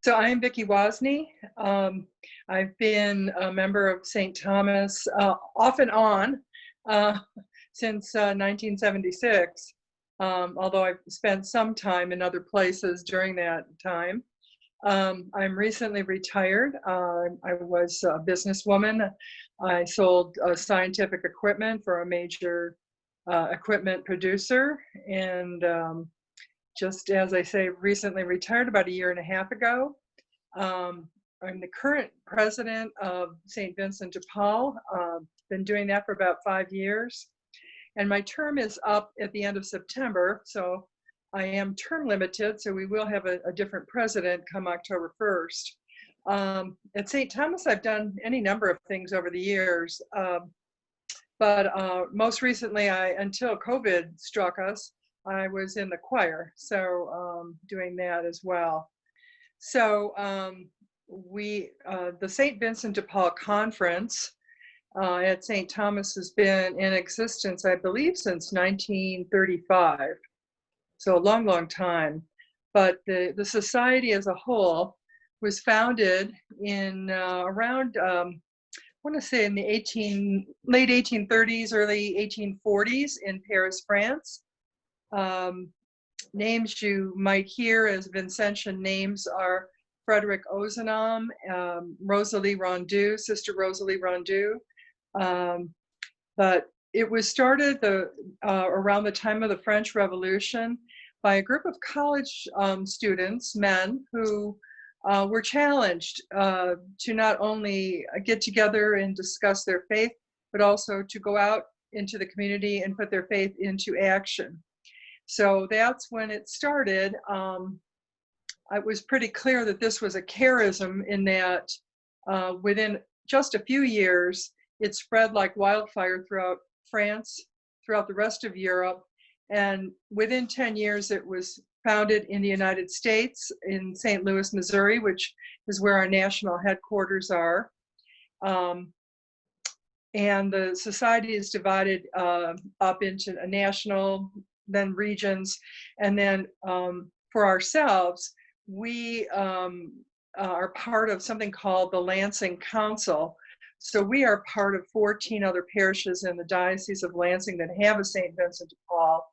So I'm Vickie Wozny. I've been a member of St. Thomas off and on uh, since 1976, although I've spent some time in other places during that time. I'm recently retired. I was a businesswoman. I sold scientific equipment for a major equipment producer, and just as I say, recently retired about a year and a half ago. I'm the current president of St. Vincent de Paul. Been doing that for about 5 years. And my term is up at the end of September, so I am term limited, so we will have a different president come October 1st. At St. Thomas, I've done any number of things over the years, but most recently, until COVID struck us, I was in the choir, so doing that as well. So the St. Vincent de Paul Conference at St. Thomas has been in existence, I believe, since 1935. So a long, long time. But the society as a whole was founded in around, I want to say in the late 1830s, early 1840s in Paris, France. Names you might hear as Vincentian names are Frederick Ozanam, Rosalie Rondeau, Sister Rosalie Rondeau. But it was started around the time of the French Revolution by a group of college students, men, who were challenged to not only get together and discuss their faith, but also to go out into the community and put their faith into action. So that's when it started. It was pretty clear that this was a charism in that within just a few years, it spread like wildfire throughout France, throughout the rest of Europe. And within 10 years, it was founded in the United States, in St. Louis, Missouri, which is where our national headquarters are. And the society is divided up into a national, then regions, and then for ourselves, we are part of something called the Lansing Council. So we are part of 14 other parishes in the Diocese of Lansing that have a St. Vincent de Paul.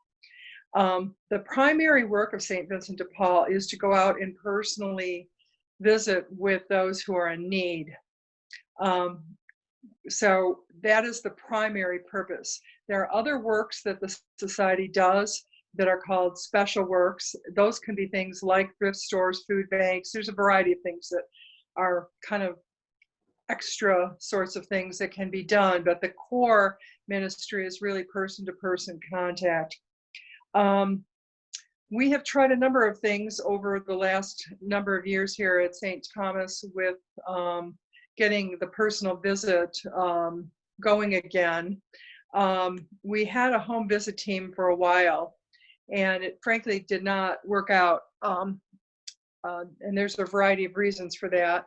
The primary work of St. Vincent de Paul is to go out and personally visit with those who are in need. So that is the primary purpose. There are other works that the society does that are called special works. Those can be things like thrift stores, food banks. There's a variety of things that are kind of extra sorts of things that can be done, but the core ministry is really person-to-person contact. We have tried a number of things over the last number of years here at St. Thomas with getting the personal visit going again. We had a home visit team for a while, and it frankly did not work out. And there's a variety of reasons for that.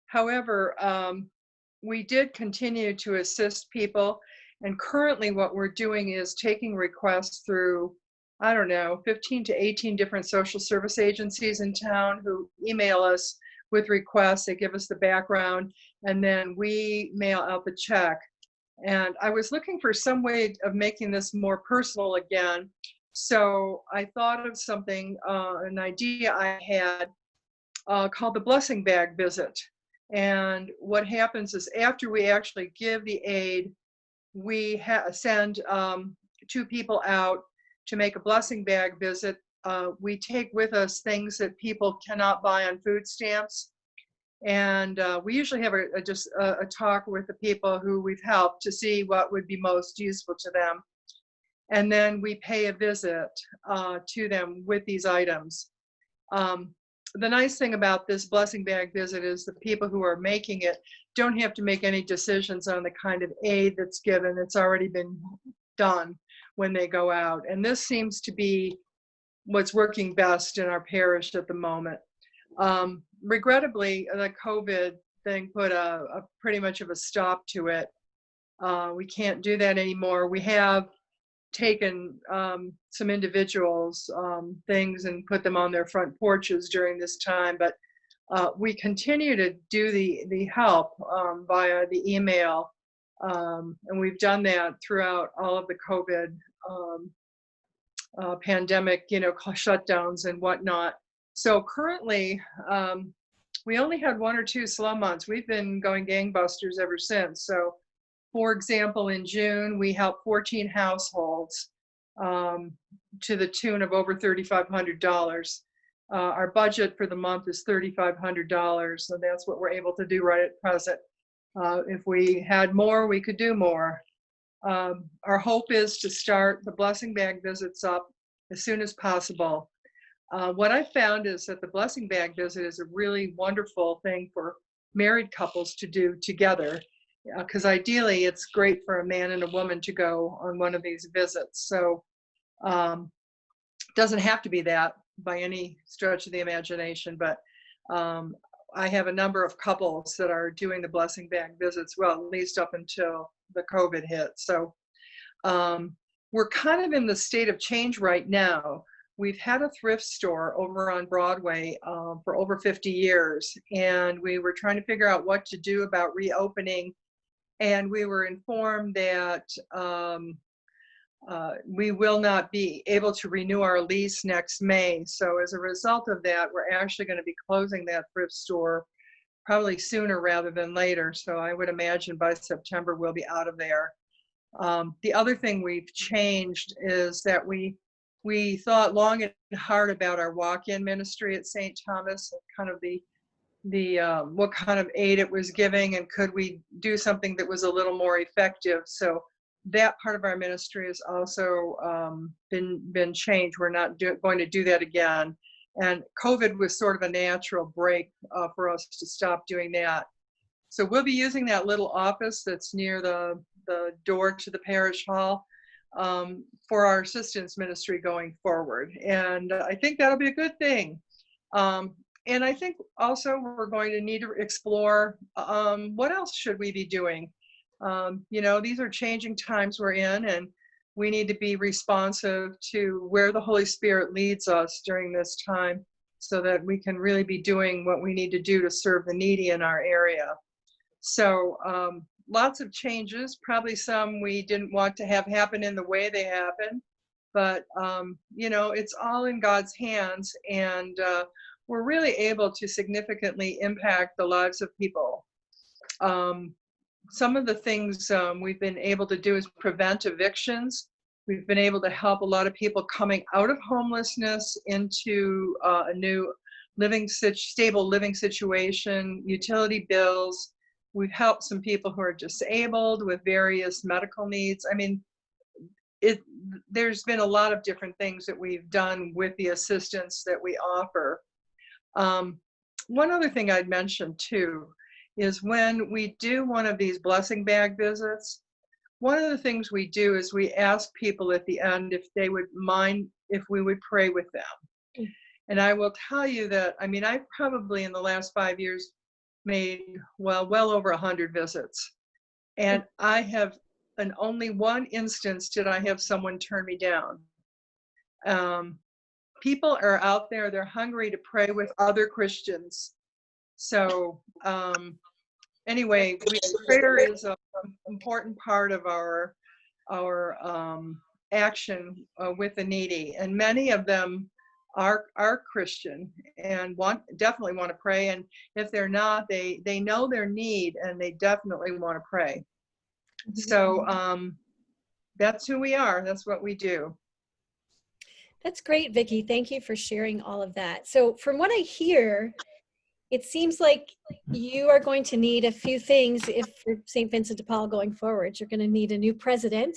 However, we did continue to assist people, and currently what we're doing is taking requests through, I don't know, 15 to 18 different social service agencies in town who email us with requests. They give us the background, and then we mail out the check. And I was looking for some way of making this more personal again. So I thought of something, an idea I had called the blessing bag visit. And what happens is after we actually give the aid, we send 2 people out to make a blessing bag visit. We take with us things that people cannot buy on food stamps. And we usually have just a talk with the people who we've helped to see what would be most useful to them. And then we pay a visit to them with these items. The nice thing about this blessing bag visit is the people who are making it don't have to make any decisions on the kind of aid that's given. It's already been done when they go out. And this seems to be what's working best in our parish at the moment. Regrettably, the COVID thing put a pretty much of a stop to it. We can't do that anymore. We have taken some individuals' things and put them on their front porches during this time, but we continue to do the help via the email, and we've done that throughout all of the COVID pandemic, shutdowns and whatnot. So currently, we only had 1 or 2 slow months. We've been going gangbusters ever since. So, for example, in June, we helped 14 households to the tune of over $3,500. Our budget for the month is $3,500, so that's what we're able to do right at present. If we had more, we could do more. Our hope is to start the blessing bag visits up as soon as possible. What I found is that the blessing bag visit is a really wonderful thing for married couples to do together, because ideally it's great for a man and a woman to go on one of these visits. So it doesn't have to be that by any stretch of the imagination, but I have a number of couples that are doing the blessing bag visits, well, at least up until the COVID hit. So we're kind of in the state of change right now. We've had a thrift store over on Broadway for over 50 years, and we were trying to figure out what to do about reopening. And we were informed that we will not be able to renew our lease next May. So as a result of that, we're actually going to be closing that thrift store probably sooner rather than later. So I would imagine by September we'll be out of there. The other thing we've changed is that we thought long and hard about our walk-in ministry at St. Thomas, kind of the what kind of aid it was giving, and could we do something that was a little more effective. So that part of our ministry has also been changed. We're not going to do that again. And COVID was sort of a natural break for us to stop doing that. So we'll be using that little office that's near the door to the parish hall for our assistance ministry going forward. And I think that'll be a good thing. And I think also we're going to need to explore what else should we be doing. These are changing times we're in, and we need to be responsive to where the Holy Spirit leads us during this time so that we can really be doing what we need to do to serve the needy in our area. So lots of changes, probably some we didn't want to have happen in the way they happened, but it's all in God's hands, and we're really able to significantly impact the lives of people. Some of the things we've been able to do is prevent evictions. We've been able to help a lot of people coming out of homelessness into a new stable living situation, utility bills. We've helped some people who are disabled with various medical needs. I mean, there's been a lot of different things that we've done with the assistance that we offer. One other thing I'd mention too is when we do one of these blessing bag visits, one of the things we do is we ask people at the end if they would mind if we would pray with them. And I will tell you that, I've probably in the last 5 years made well over 100 visits. And I have, in only one instance did I have someone turn me down. People are out there, they're hungry to pray with other Christians. So anyway, prayer is an important part of our action with the needy, and many of them are Christian and definitely want to pray. And if they're not, they know their need and they definitely want to pray. So that's who we are. That's what we do. That's great, Vickie. Thank you for sharing all of that. So from what I hear, it seems like you are going to need a few things if for St. Vincent de Paul going forward. You're going to need a new president.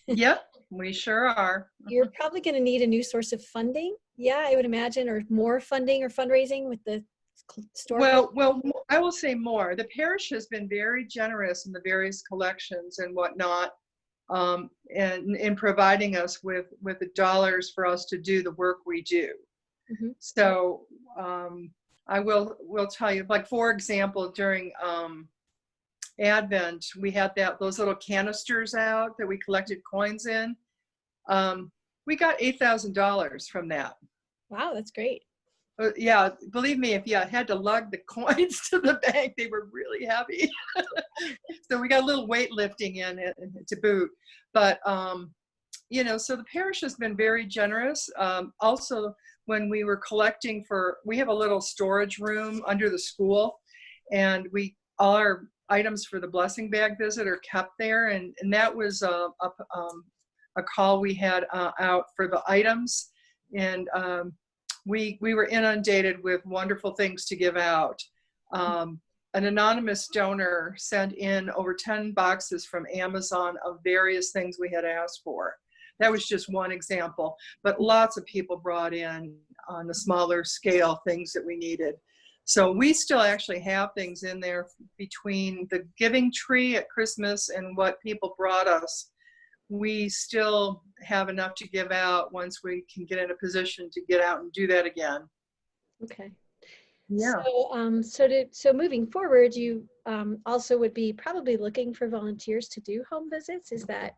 Yep, we sure are. You're probably going to need a new source of funding. Yeah, I would imagine, or more funding or fundraising with the store. Well, I will say more. The parish has been very generous in the various collections and whatnot, and in providing us with the dollars for us to do the work we do. Mm-hmm. So I will tell you, like, for example, during Advent, we had those little canisters out that we collected coins in. We got $8,000 from that. Wow, that's great. Yeah, believe me, if you had to lug the coins to the bank, they were really heavy. So we got a little weightlifting in it to boot. But, so the parish has been very generous. Also, when we were collecting we have a little storage room under the school, and all our items for the blessing bag visit are kept there. And that was a call we had out for the items. And we were inundated with wonderful things to give out. An anonymous donor sent in over 10 boxes from Amazon of various things we had asked for. That was just one example, but lots of people brought in on a smaller scale things that we needed. So we still actually have things in there between the giving tree at Christmas and what people brought us. We still have enough to give out once we can get in a position to get out and do that again. Okay. Yeah. So moving forward, you also would be probably looking for volunteers to do home visits. Is that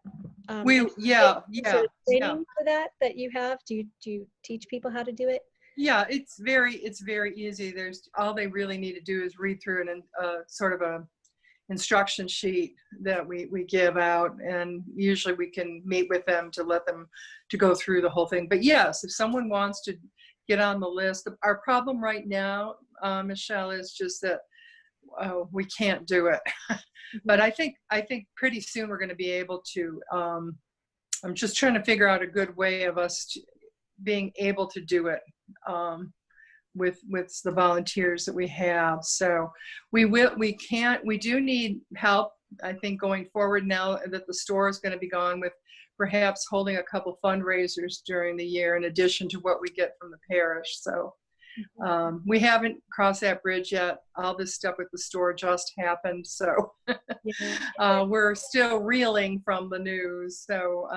Yeah. sort of training for that you have? Do you teach people how to do it? Yeah, it's very easy. All they really need to do is read through sort of a instruction sheet that we give out, and usually we can meet with them to let them to go through the whole thing. But yes, if someone wants to get on the list, our problem right now, Michelle, is just that we can't do it. But I think pretty soon we're going to be able to. I'm just trying to figure out a good way of us being able to do it with the volunteers that we have. So we do need help, I think, going forward now that the store is going to be gone, with perhaps holding a couple fundraisers during the year in addition to what we get from the parish. So we haven't crossed that bridge yet. All this stuff with the store just happened. So we're still reeling from the news. So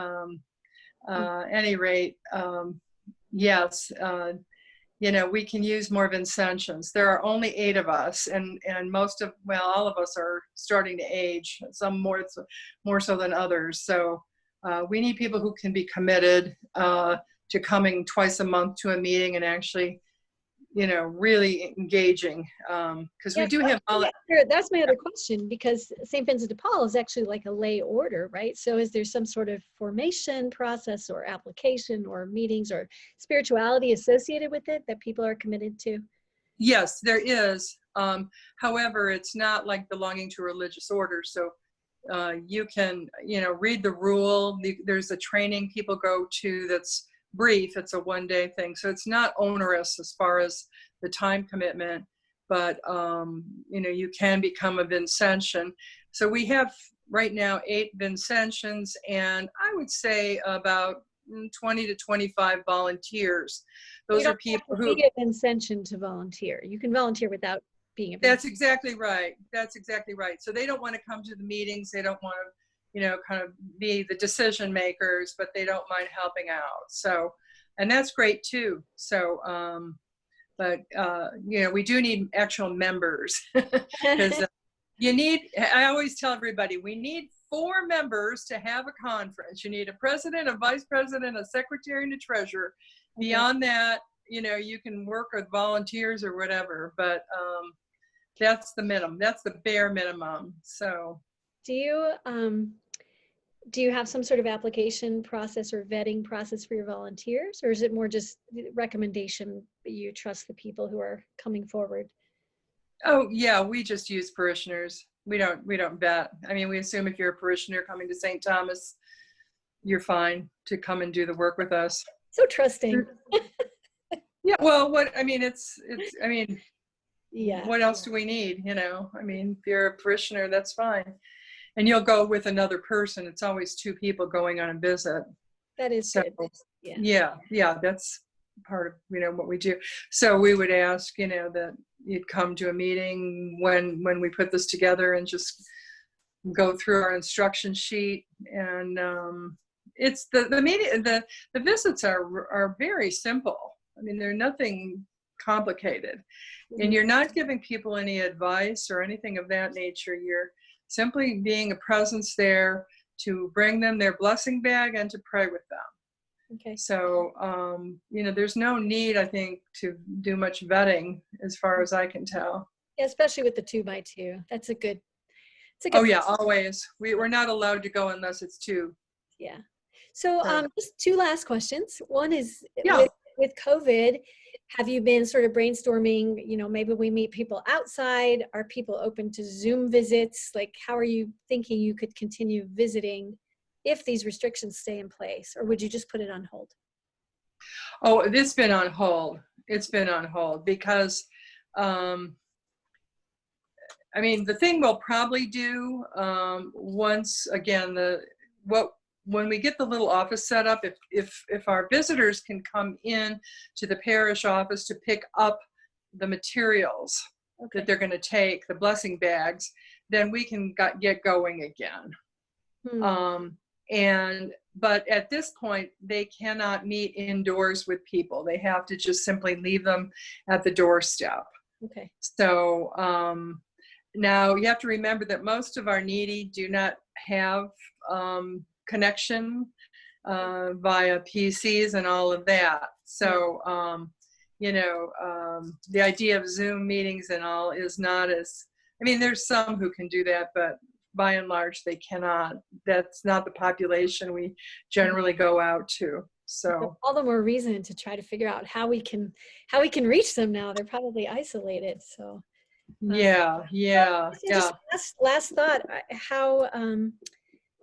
any rate, yes, we can use more Vincentians. There are only 8 of us, and all of us are starting to age, some more so than others. So we need people who can be committed to coming twice a month to a meeting and actually, really engaging. Because we do have. Sure. That's my other question, because St. Vincent de Paul is actually like a lay order, right? So is there some sort of formation process or application or meetings or spirituality associated with it that people are committed to? Yes, there is. However, it's not like belonging to a religious order. So you can, read the rule. There's a training people go to that's brief. It's a one-day thing. So it's not onerous as far as the time commitment, but, you can become a Vincentian. So we have right now 8 Vincentians, and I would say about 20 to 25 volunteers. Those are people who be a Vincentian to volunteer. You can volunteer without being a Vincentian. That's exactly right. That's exactly right. So they don't want to come to the meetings. They don't want to, kind of be the decision makers, but they don't mind helping out. So, and that's great too. So, we do need actual members, because I always tell everybody, we need 4 members to have a conference. You need a president, a vice president, a secretary, and a treasurer. Beyond that, you can work with volunteers or whatever, but that's the minimum. That's the bare minimum. So do you have some sort of application process or vetting process for your volunteers, or is it more just recommendation that you trust the people who are coming forward? Oh yeah, we just use parishioners. We don't vet. I mean, we assume if you're a parishioner coming to St. Thomas, you're fine to come and do the work with us. So trusting. Yeah, well, what else do we need? If you're a parishioner, that's fine. And you'll go with another person. It's always 2 people going on a visit. That is good. Yeah, that's part of, what we do. So we would ask, that you'd come to a meeting when we put this together and just go through our instruction sheet. And it's the meeting, the visits are very simple. I mean, they're nothing complicated. And you're not giving people any advice or anything of that nature. You're simply being a presence there to bring them their blessing bag and to pray with them. Okay. So, there's no need, I think, to do much vetting as far as I can tell. Yeah, especially with the 2x2. It's a good Oh yeah, always. We're not allowed to go unless it's two. Yeah. So Right. just two last questions. One is Yeah. with COVID, have you been sort of brainstorming, maybe we meet people outside? Are people open to Zoom visits? Like, how are you thinking you could continue visiting if these restrictions stay in place, or would you just put it on hold? Oh, it's been on hold. It's been on hold because, the thing we'll probably do once again, when we get the little office set up, if our visitors can come in to the parish office to pick up the materials that they're going to take, the blessing bags, then we can get going again. But at this point, they cannot meet indoors with people. They have to just simply leave them at the doorstep. Okay. So now you have to remember that most of our needy do not have connection via PCs and all of that. So, the idea of Zoom meetings and all is not as, there's some who can do that, but by and large, they cannot. That's not the population we generally go out to. So all the more reason to try to figure out how we can reach them now. They're probably isolated. So yeah. Just last thought, how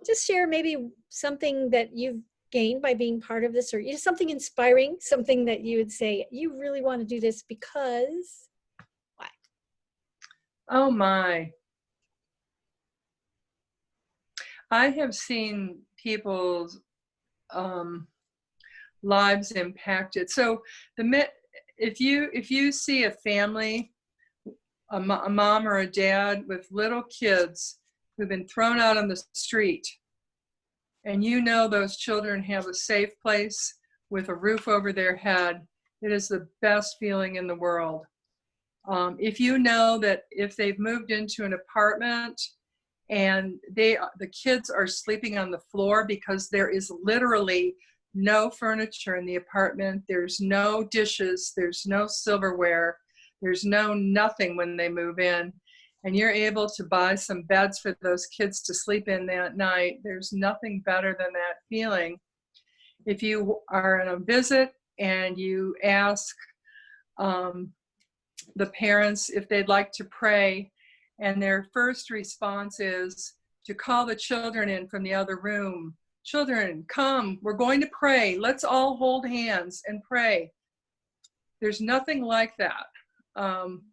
just share maybe something that you've gained by being part of this, or something inspiring, something that you would say you really want to do this because why? Oh my. I have seen people's lives impacted. So if you see a family, a mom or a dad with little kids who've been thrown out on the street, and those children have a safe place with a roof over their head, it is the best feeling in the world. If you know that if they've moved into an apartment and the kids are sleeping on the floor because there is literally no furniture in the apartment, there's no dishes, there's no silverware, there's no nothing when they move in, and you're able to buy some beds for those kids to sleep in that night, there's nothing better than that feeling. If you are on a visit and you ask the parents if they'd like to pray, and their first response is to call the children in from the other room. Children, come, we're going to pray. Let's all hold hands and pray. There's nothing like that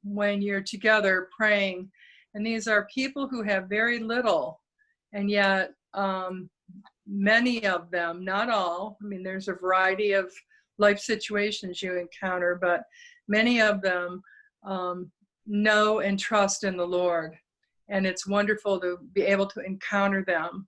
when you're together praying. And these are people who have very little, and yet many of them, not all, there's a variety of life situations you encounter, but many of them know and trust in the Lord. And it's wonderful to be able to encounter them